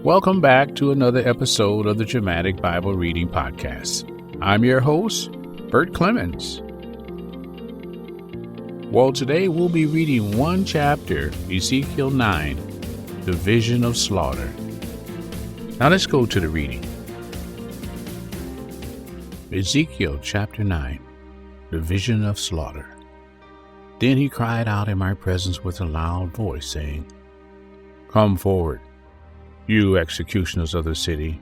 Welcome back to another episode of the Dramatic Bible Reading Podcast. I'm your host, Bert Clemens. Well, today we'll be reading one chapter, Ezekiel 9, the vision of slaughter. Now let's go to the reading. Ezekiel chapter 9, the vision of slaughter. Then he cried out in my presence with a loud voice, saying, "Come forward, you executioners of the city,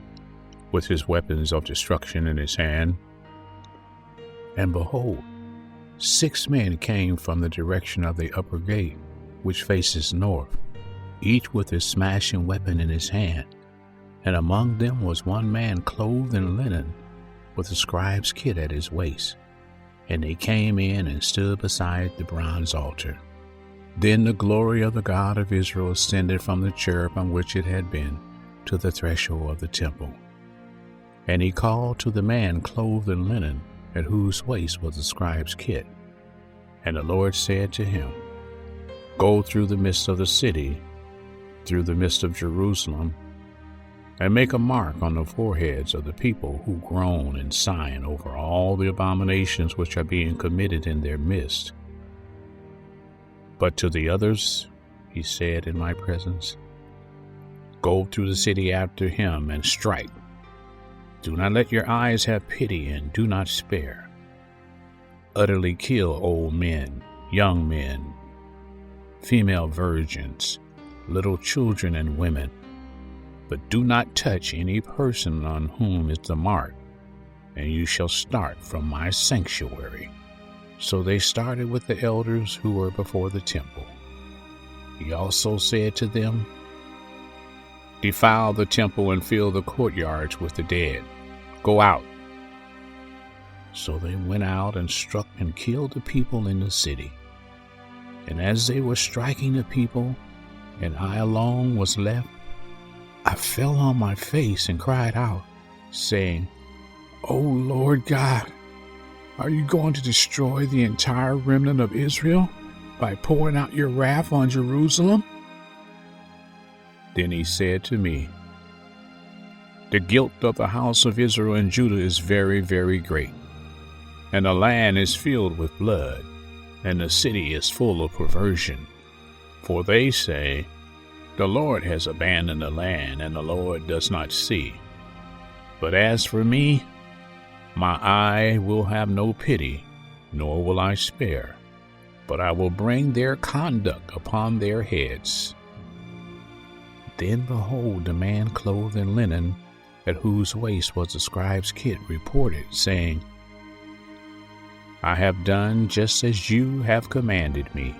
with his weapons of destruction in his hand." And behold, 6 men came from the direction of the upper gate, which faces north, each with his smashing weapon in his hand. And among them was one man clothed in linen, with a scribe's kit at his waist. And they came in and stood beside the bronze altar. Then the glory of the God of Israel ascended from the cherub on which it had been to the threshold of the temple. And he called to the man clothed in linen, at whose waist was the scribe's kit. And the Lord said to him, "Go through the midst of the city, through the midst of Jerusalem, and make a mark on the foreheads of the people who groan and sigh over all the abominations which are being committed in their midst. But to the others, he said in my presence, go through the city after him and strike. Do not let your eyes have pity and do not spare. Utterly kill old men, young men, female virgins, little children and women. But do not touch any person on whom is the mark, and you shall start from my sanctuary." So they started with the elders who were before the temple. He also said to them, "Defile the temple and fill the courtyards with the dead. Go out." So they went out and struck and killed the people in the city. And as they were striking the people, and I alone was left, I fell on my face and cried out, saying, "O Lord God, are you going to destroy the entire remnant of Israel by pouring out your wrath on Jerusalem?" Then he said to me, "The guilt of the house of Israel and Judah is very, very great, and the land is filled with blood, and the city is full of perversion. For they say, 'The Lord has abandoned the land, and the Lord does not see.' But as for me, my eye will have no pity, nor will I spare, but I will bring their conduct upon their heads." Then behold, the man clothed in linen, at whose waist was the scribe's kit, reported, saying, "I have done just as you have commanded me."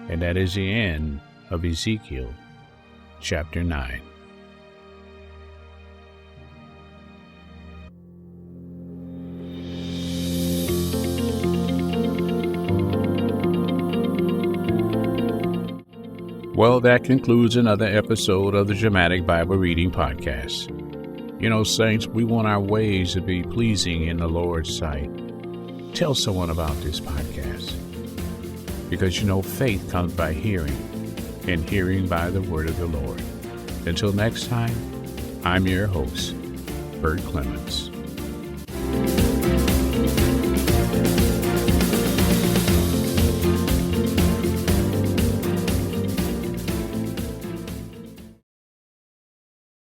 And that is the end of Ezekiel chapter 9. Well, that concludes another episode of the Dramatic Bible Reading Podcast. You know, saints, we want our ways to be pleasing in the Lord's sight. Tell someone about this podcast. Because, you know, faith comes by hearing, and hearing by the word of the Lord. Until next time, I'm your host, Bert Clemens.